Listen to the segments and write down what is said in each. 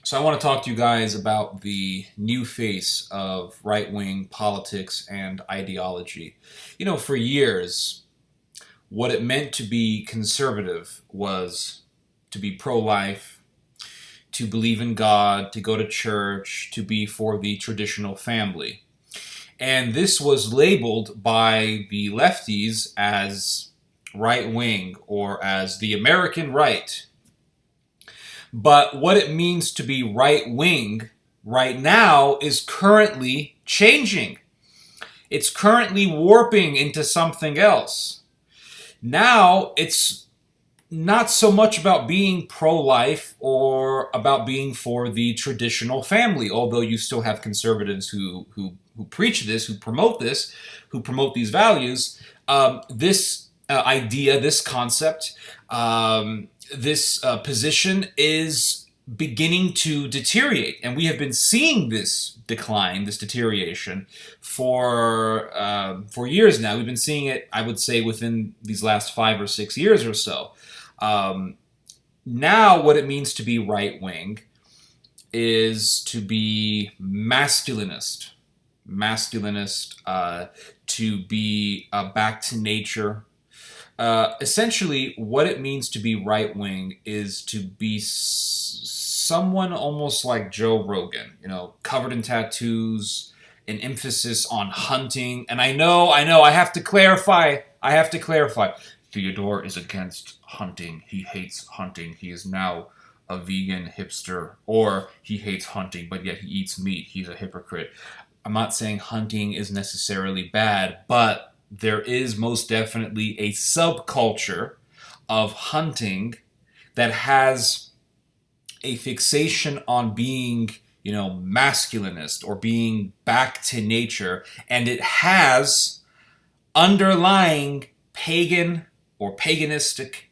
So I want to talk to you guys about the new face of right-wing politics and ideology. For years, what it meant to be conservative was to be pro-life, to believe in God, to go to church, to be for the traditional family. And this was labeled by the lefties as right-wing or as the American right. But what it means to be right wing right now is currently changing. It's currently warping into something else. Now it's not so much about being pro-life or about being for the traditional family, although you still have conservatives who preach this, who promote these values. This idea, this concept, this position is beginning to deteriorate, and we have been seeing this decline, this deterioration, for years now. We've been seeing it, I would say, within these last 5 or 6 years or so. Now, what it means to be right wing is to be masculinist, to be back to nature. Essentially, what it means to be right wing is to be someone almost like Joe Rogan, covered in tattoos, an emphasis on hunting. And I know, I have to clarify. Theodore is against hunting. He hates hunting. He is now a vegan hipster, or he hates hunting, but yet he eats meat. He's a hypocrite. I'm not saying hunting is necessarily bad, but there is most definitely a subculture of hunting that has a fixation on being, masculinist or being back to nature, and it has underlying pagan or paganistic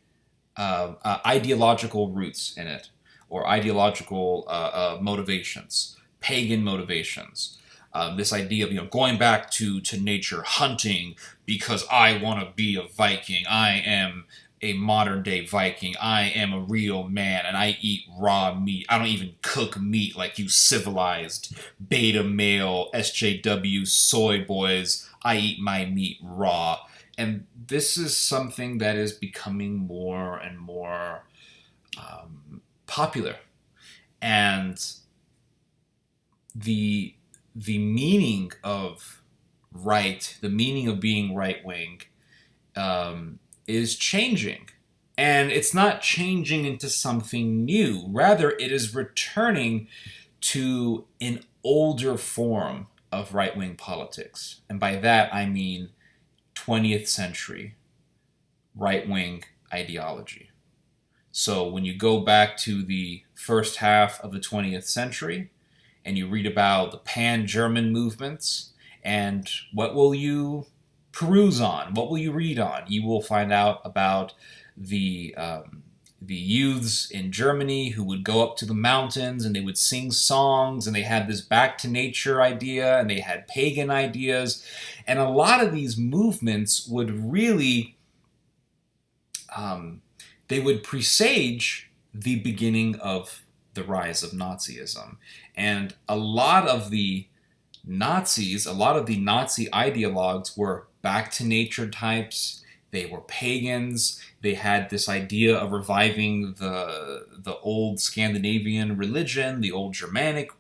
ideological roots in it, or ideological motivations, pagan motivations. This idea of going back to nature, hunting because I want to be a Viking. I am a modern day Viking. I am a real man, and I eat raw meat. I don't even cook meat like you civilized beta male SJW soy boys. I eat my meat raw. And this is something that is becoming more and more popular. And the meaning of right, the meaning of being right wing, is changing. And it's not changing into something new. Rather, it is returning to an older form of right wing politics. And by that, I mean 20th century right wing ideology. So when you go back to the first half of the 20th century, and you read about the pan-German movements, and what will you peruse on? What will you read on? You will find out about the youths in Germany who would go up to the mountains and they would sing songs, and they had this back to nature idea, and they had pagan ideas, and a lot of these movements would really they would presage the beginning of the rise of Nazism. And a lot of the Nazi ideologues were back to nature types. They were pagans. They had this idea of reviving the old Scandinavian religion, the old Germanic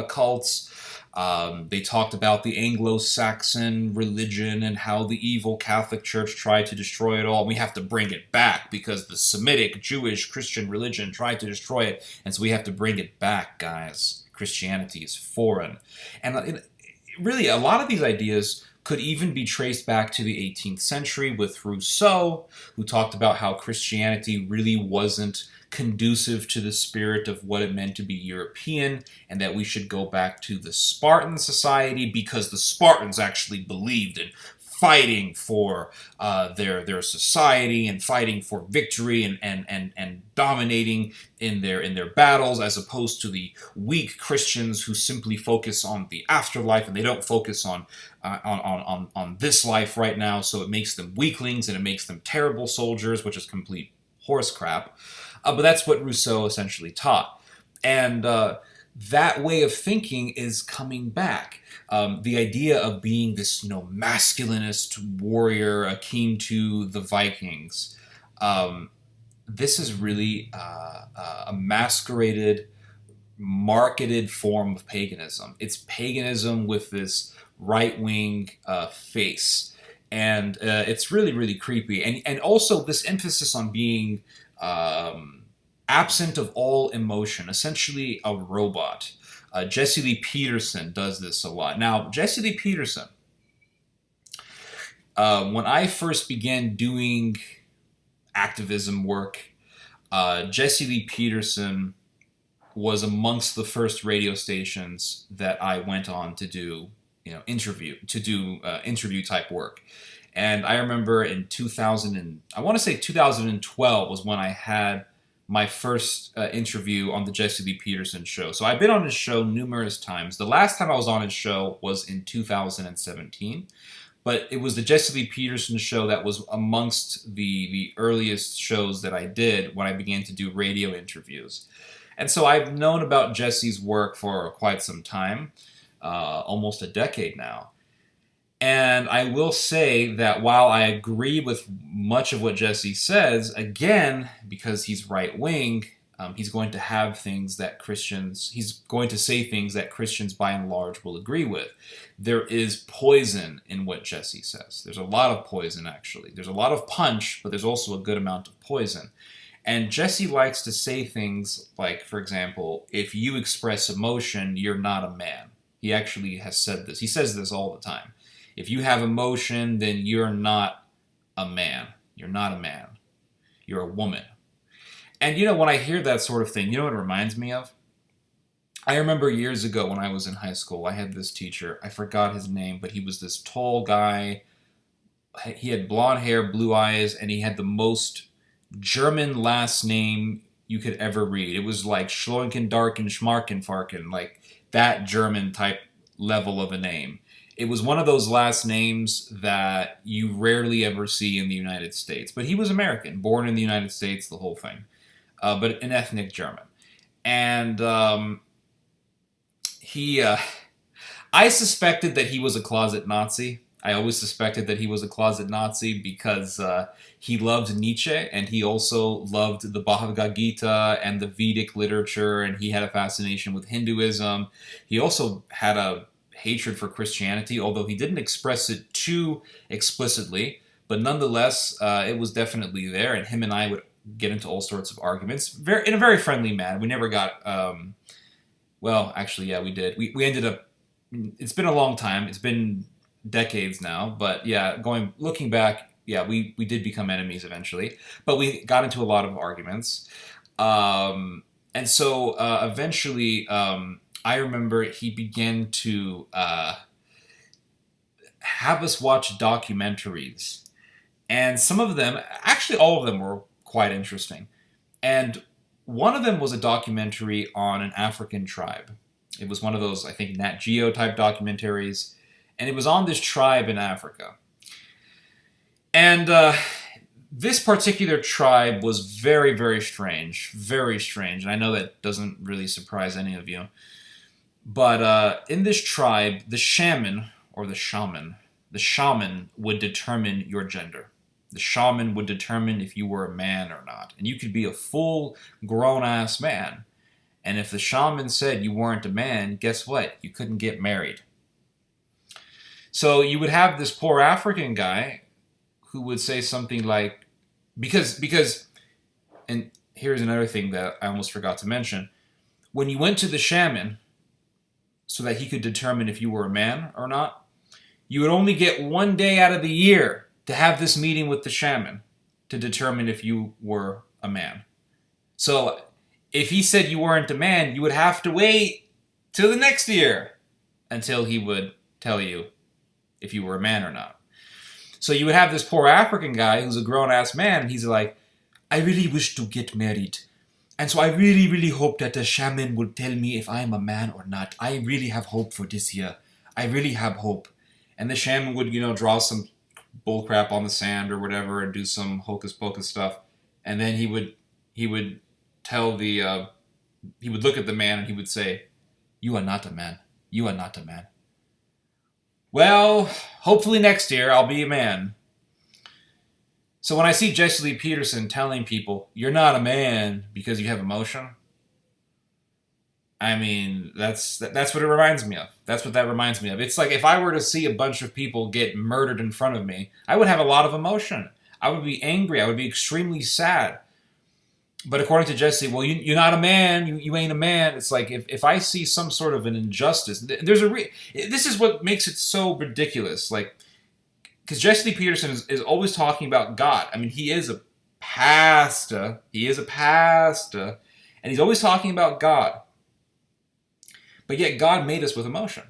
cults. They talked about the Anglo-Saxon religion and how the evil Catholic Church tried to destroy it all. We have to bring it back because the Semitic, Jewish, Christian religion tried to destroy it, and so we have to bring it back, guys. Christianity is foreign. And really, a lot of these ideas could even be traced back to the 18th century with Rousseau, who talked about how Christianity really wasn't conducive to the spirit of what it meant to be European, and that we should go back to the Spartan society because the Spartans actually believed in fighting for their society and fighting for victory and dominating in their battles, as opposed to the weak Christians who simply focus on the afterlife and they don't focus on this life right now. So it makes them weaklings and it makes them terrible soldiers, which is complete horse crap. But that's what Rousseau essentially taught. And that way of thinking is coming back. The idea of being this, masculinist warrior akin to the Vikings. This is really a masqueraded, marketed form of paganism. It's paganism with this right-wing face, and it's really, really creepy. And also this emphasis on being absent of all emotion, essentially a robot. Jesse Lee Peterson does this a lot. Now, Jesse Lee Peterson, when I first began doing activism work, Jesse Lee Peterson was amongst the first radio stations that I went on to do, interview type work. And I remember in 2012 was when I had my first interview on the Jesse Lee Peterson show. So I've been on his show numerous times. The last time I was on his show was in 2017. But it was the Jesse Lee Peterson show that was amongst the earliest shows that I did when I began to do radio interviews. And so I've known about Jesse's work for quite some time, almost a decade now. And I will say that while I agree with much of what Jesse says, again, because he's right-wing, he's going to have things that he's going to say things that Christians by and large will agree with. There is poison in what Jesse says. There's a lot of poison, actually. There's a lot of punch, but there's also a good amount of poison. And Jesse likes to say things like, for example, if you express emotion, you're not a man. He actually has said this. He says this all the time. If you have emotion, then you're not a man. You're not a man. You're a woman. And when I hear that sort of thing, you know what it reminds me of? I remember years ago when I was in high school, I had this teacher. I forgot his name, but he was this tall guy. He had blonde hair, blue eyes, and he had the most German last name you could ever read. It was like Schloenken, Darken, Schmarken, Farken, like that German type level of a name. It was one of those last names that you rarely ever see in the United States. But he was American, born in the United States, the whole thing. But an ethnic German. And I suspected that he was a closet Nazi. I always suspected that he was a closet Nazi because he loved Nietzsche, and he also loved the Bhagavad Gita and the Vedic literature, and he had a fascination with Hinduism. He also had a hatred for Christianity, although he didn't express it too explicitly, but nonetheless, it was definitely there, and him and I would get into all sorts of arguments in a very friendly manner. We never got, well, actually, yeah, we did. We ended up, it's been a long time, it's been decades now, but yeah, looking back, yeah, we did become enemies eventually, but we got into a lot of arguments. And so eventually, I remember he began to have us watch documentaries. And some of them, actually all of them were quite interesting. And one of them was a documentary on an African tribe. It was one of those, I think, Nat Geo type documentaries. And it was on this tribe in Africa. And this particular tribe was very, very strange. Very strange. And I know that doesn't really surprise any of you. But in this tribe, the shaman would determine your gender. The shaman would determine if you were a man or not. And you could be a full grown-ass man. And if the shaman said you weren't a man, guess what? You couldn't get married. So you would have this poor African guy who would say something like, because, and here's another thing that I almost forgot to mention. When you went to the shaman so that he could determine if you were a man or not, you would only get 1 day out of the year to have this meeting with the shaman to determine if you were a man. So if he said you weren't a man, you would have to wait till the next year until he would tell you if you were a man or not. So you would have this poor African guy who's a grown-ass man, and he's like, I really wish to get married. And so I really, really hope that the shaman will tell me if I'm a man or not. I really have hope for this year. I really have hope. And the shaman would, draw some bullcrap on the sand or whatever and do some hocus pocus stuff. And then he would tell the He would look at the man and he would say, "You are not a man. You are not a man." Well, hopefully next year I'll be a man. So when I see Jesse Lee Peterson telling people, "You're not a man because you have emotion," I mean, that's what it reminds me of. That's what that reminds me of. It's like if I were to see a bunch of people get murdered in front of me, I would have a lot of emotion. I would be angry. I would be extremely sad. But according to Jesse, well, you're not a man. You ain't a man. It's like if I see some sort of an injustice, there's this is what makes it so ridiculous. Like, because Jesse Lee Peterson is always talking about God. I mean, he is a pastor. He is a pastor. And he's always talking about God. But yet God made us with emotion.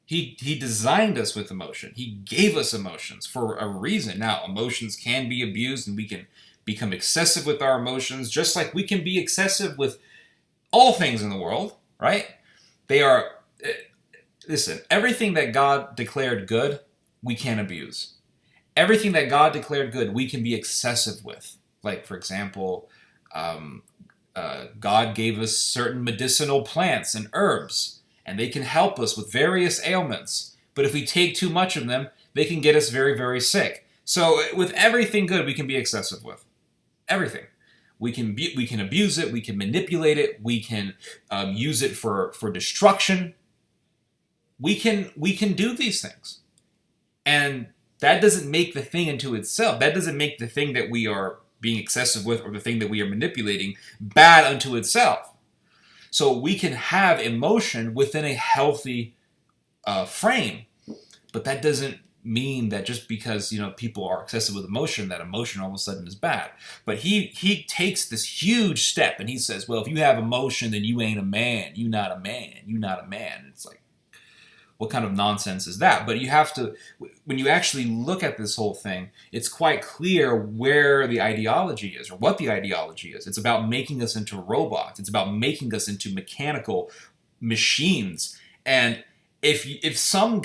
He designed us with emotion. He gave us emotions for a reason. Now, emotions can be abused and we can become excessive with our emotions, just like we can be excessive with all things in the world, right? They are, listen, everything that God declared good, we can't abuse. Everything that God declared good, we can be excessive with. Like, for example, God gave us certain medicinal plants and herbs, and they can help us with various ailments. But if we take too much of them, they can get us very, very sick. So with everything good, we can be excessive with. Everything. We can abuse it, we can manipulate it, we can use it for destruction. We can do these things. And that doesn't make the thing into itself. That doesn't make the thing that we are being excessive with or the thing that we are manipulating bad unto itself. So we can have emotion within a healthy frame, but that doesn't mean that just because people are excessive with emotion, that emotion all of a sudden is bad. But he takes this huge step and he says, well, if you have emotion, then you ain't a man. You not a man. You not a man. It's like, what kind of nonsense is that? But you have to, when you actually look at this whole thing, it's quite clear where the ideology is or what the ideology is. It's about making us into robots. It's about making us into mechanical machines. And if some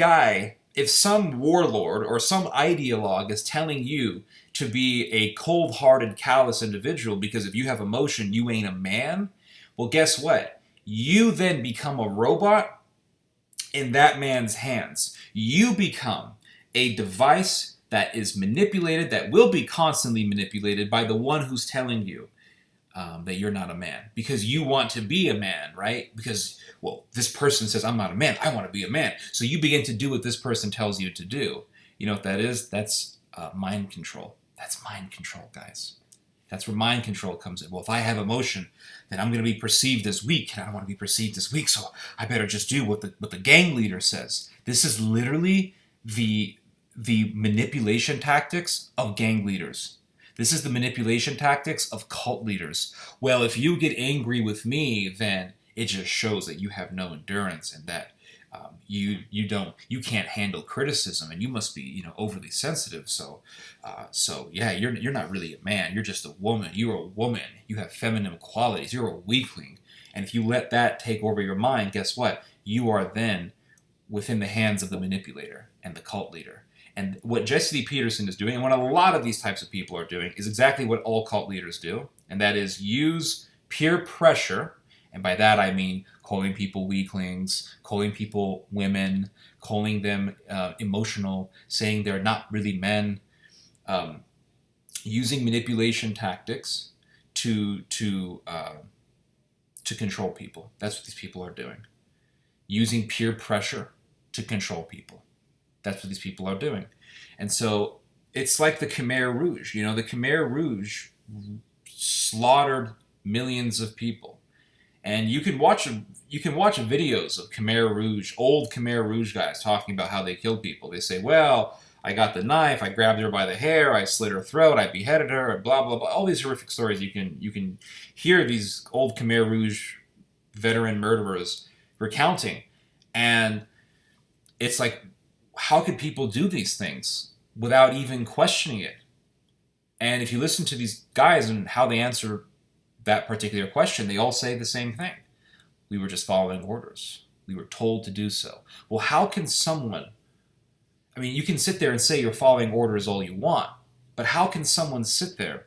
warlord or some ideologue is telling you to be a cold-hearted, callous individual because if you have emotion, you ain't a man, well, guess what? You then become a robot in that man's hands. You become a device that is manipulated, that will be constantly manipulated by the one who's telling you that you're not a man. Because you want to be a man, right? Because, well, this person says, I'm not a man, I want to be a man. So you begin to do what this person tells you to do. You know what that is? That's mind control. That's mind control, guys. That's where mind control comes in. Well, if I have emotion, then I'm going to be perceived as weak, and I don't want to be perceived as weak, so I better just do what the gang leader says. This is literally the manipulation tactics of gang leaders. This is the manipulation tactics of cult leaders. Well, if you get angry with me, then it just shows that you have no endurance and that you can't handle criticism, and you must be overly sensitive. So yeah, you're not really a man. You're just a woman. You're a woman. You have feminine qualities. You're a weakling. And if you let that take over your mind, guess what? You are then within the hands of the manipulator and the cult leader. And what Jesse Lee Peterson is doing, and what a lot of these types of people are doing, is exactly what all cult leaders do, and that is use peer pressure. And by that I mean calling people weaklings, calling people women, calling them emotional, saying they're not really men, using manipulation tactics to control people. That's what these people are doing. Using peer pressure to control people. That's what these people are doing. And so it's like the Khmer Rouge. The Khmer Rouge slaughtered millions of people. And you can watch videos of Khmer Rouge, old Khmer Rouge guys talking about how they killed people. They say, well, I got the knife, I grabbed her by the hair, I slit her throat, I beheaded her, and blah, blah, blah. All these horrific stories you can hear these old Khmer Rouge veteran murderers recounting. And it's like, how could people do these things without even questioning it? And if you listen to these guys and how they answer that particular question, they all say the same thing. We were just following orders. We were told to do so. Well, how can someone, you can sit there and say you're following orders all you want, but how can someone sit there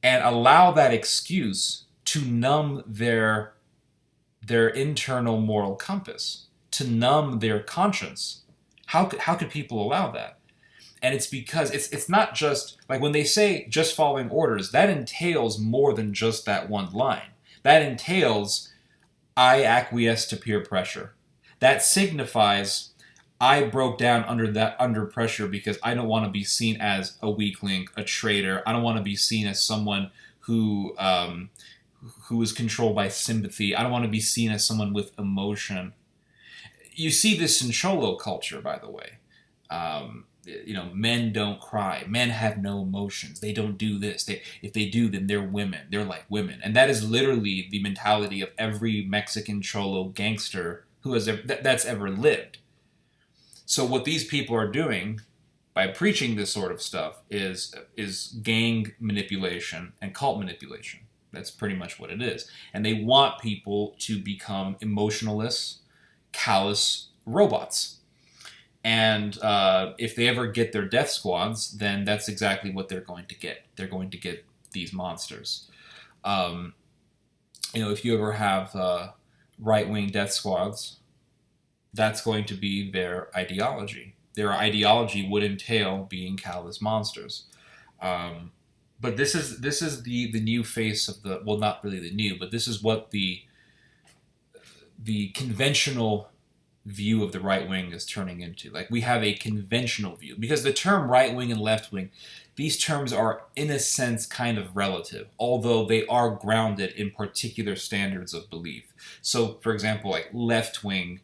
and allow that excuse to numb their internal moral compass, to numb their conscience. How could people allow that? And it's because it's not just, like when they say just following orders, that entails more than just that one line. That entails I acquiesce to peer pressure. That signifies I broke down under pressure because I don't want to be seen as a weakling, a traitor. I don't want to be seen as someone who is controlled by sympathy. I don't want to be seen as someone with emotion. You see this in Cholo culture, by the way. Men don't cry. Men have no emotions. They don't do this. If they do, then they're women. They're like women. And that is literally the mentality of every Mexican Cholo gangster that's ever lived. So what these people are doing by preaching this sort of stuff is gang manipulation and cult manipulation. That's pretty much what it is. And they want people to become emotionless, callous robots. And if they ever get their death squads, then that's exactly what they're going to get. They're going to get these monsters. If you ever have right-wing death squads, that's going to be their ideology. Their ideology would entail being callous monsters. But this is the new face of the, well, not really the new, but this is what the conventional view of the right wing is turning into. Like, we have a conventional view, because the term right wing and left wing, these terms are in a sense kind of relative, although they are grounded in particular standards of belief. So, for example, like left wing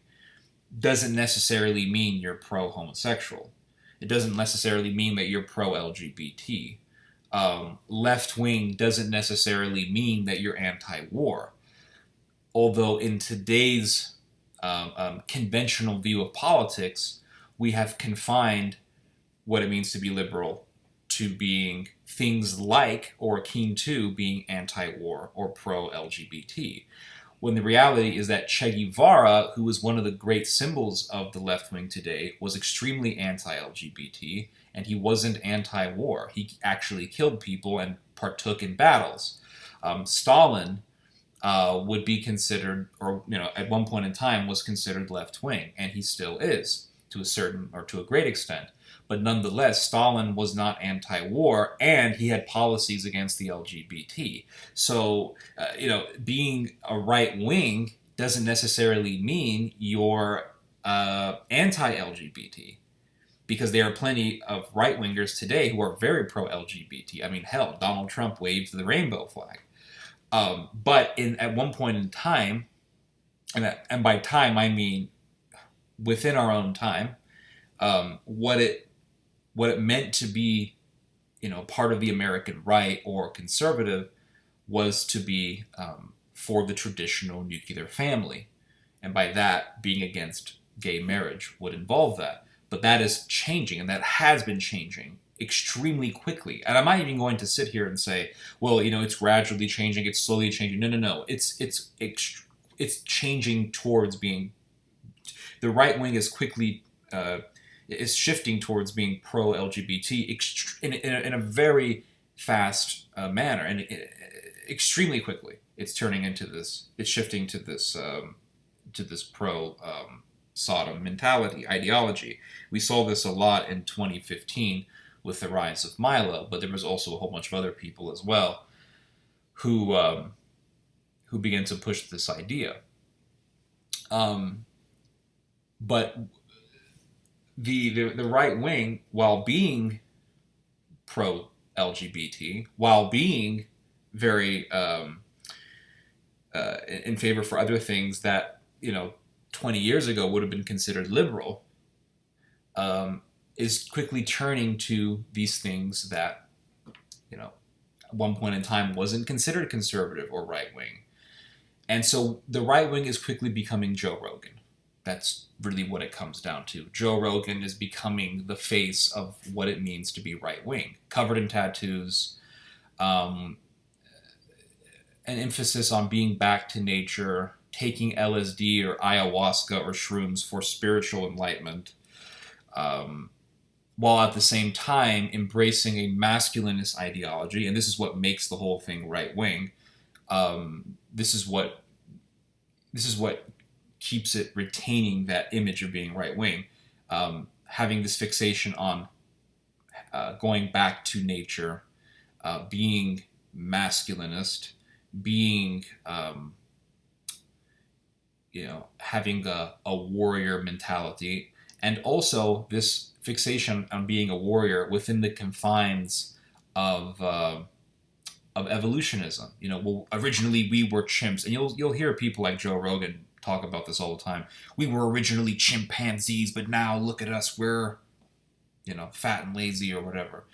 doesn't necessarily mean you're pro-homosexual. It doesn't necessarily mean that you're pro-LGBT. Left wing doesn't necessarily mean that you're anti-war. Although in today's conventional view of politics, we have confined what it means to be liberal to being things like or akin to being anti-war or pro-LGBT. When the reality is that Che Guevara, who was one of the great symbols of the left wing today, was extremely anti-LGBT, and he wasn't anti-war. He actually killed people and partook in battles. Stalin would be considered, or at one point in time was considered left wing, and he still is to a certain or to a great extent. But nonetheless, Stalin was not anti-war, and he had policies against the LGBT. So, being a right wing doesn't necessarily mean you're anti-LGBT, because there are plenty of right-wingers today who are very pro-LGBT. I mean, hell, Donald Trump waved the rainbow flag. But at one point in time, and by time I mean within our own time, what it meant to be, part of the American right or conservative was to be for the traditional nuclear family. And by that, being against gay marriage would involve that. But that is changing, and that has been changing extremely quickly. And I'm not even going to sit here and say, well, it's gradually changing, it's slowly changing. No. It's changing towards being, the right wing is quickly is shifting towards being pro-LGBT in a very fast manner, and extremely quickly. It's turning into this. It's shifting to this pro Sodom mentality ideology. We saw this a lot in 2015 with the rise of Milo, but there was also a whole bunch of other people as well who began to push this idea. But the right wing, while being pro-LGBT, while being very in favor for other things that 20 years ago would have been considered liberal, is quickly turning to these things that at one point in time wasn't considered conservative or right wing. And so the right wing is quickly becoming Joe Rogan. That's really what it comes down to. Joe Rogan is becoming the face of what it means to be right-wing. Covered in tattoos, an emphasis on being back to nature, taking LSD or ayahuasca or shrooms for spiritual enlightenment, while at the same time embracing a masculinist ideology, and this is what makes the whole thing right-wing, This is what keeps it retaining that image of being right wing, having this fixation on going back to nature, being masculinist, being having a warrior mentality, and also this fixation on being a warrior within the confines of evolutionism. Well, originally we were chimps, and you'll hear people like Joe Rogan talk about this all the time. We were originally chimpanzees, but now look at us, we're fat and lazy or whatever.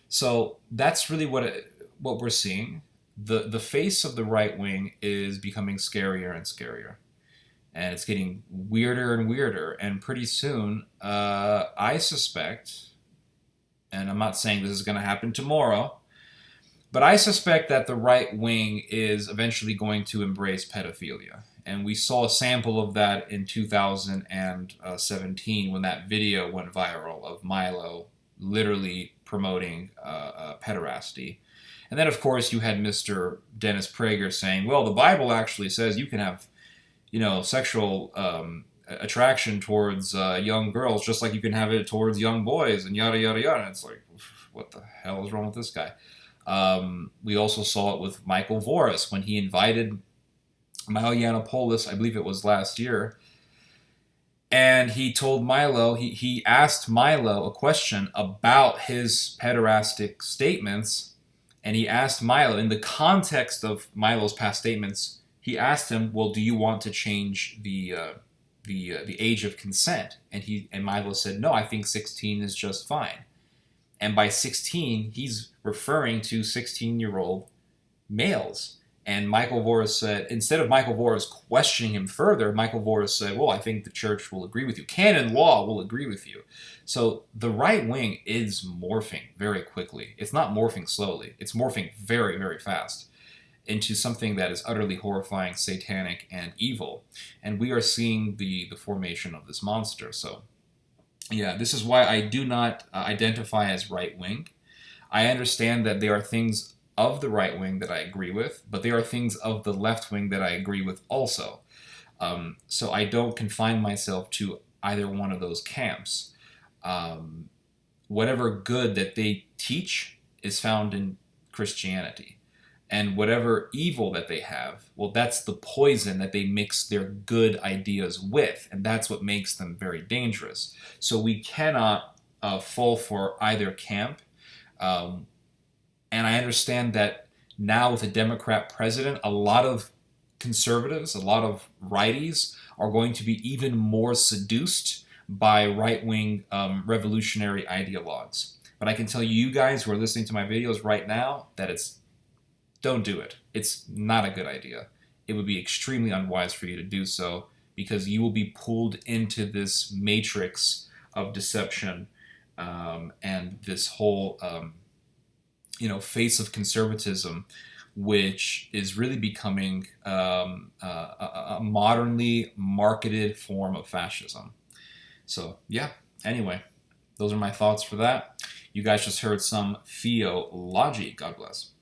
So that's really what we're seeing. The face of the right wing is becoming scarier and scarier, and it's getting weirder and weirder. And pretty soon, I suspect, and I'm not saying this is going to happen tomorrow, but I suspect that the right wing is eventually going to embrace pedophilia. And we saw a sample of that in 2017 when that video went viral of Milo literally promoting pederasty. And then, of course, you had Mr. Dennis Prager saying, well, the Bible actually says you can have, sexual attraction towards young girls just like you can have it towards young boys, and yada, yada, yada. And it's like, what the hell is wrong with this guy? We also saw it with Michael Voris when he invited Milo Yiannopoulos, I believe it was last year, and he told Milo, he asked Milo a question about his pederastic statements, and he asked Milo, in the context of Milo's past statements, he asked him, well, do you want to change the age of consent? And Milo said, no, I think 16 is just fine. And by 16, he's referring to 16-year-old males. And Michael Voris said, instead of Michael Voris questioning him further, Michael Voris said, well, I think the church will agree with you. Canon law will agree with you. So the right wing is morphing very quickly. It's not morphing slowly. It's morphing very, very fast into something that is utterly horrifying, satanic, and evil. And we are seeing the formation of this monster. So yeah, this is why I do not identify as right wing. I understand that there are things of the right wing that I agree with, but there are things of the left wing that I agree with also. So I don't confine myself to either one of those camps. Whatever good that they teach is found in Christianity. And whatever evil that they have, well, that's the poison that they mix their good ideas with, and that's what makes them very dangerous. So we cannot fall for either camp. And I understand that now with a Democrat president, a lot of conservatives, a lot of righties are going to be even more seduced by right-wing revolutionary ideologues. But I can tell you guys who are listening to my videos right now that don't do it. It's not a good idea. It would be extremely unwise for you to do so, because you will be pulled into this matrix of deception and this whole face of conservatism, which is really becoming a modernly marketed form of fascism. So yeah, anyway, those are my thoughts for that. You guys just heard some theology. God bless.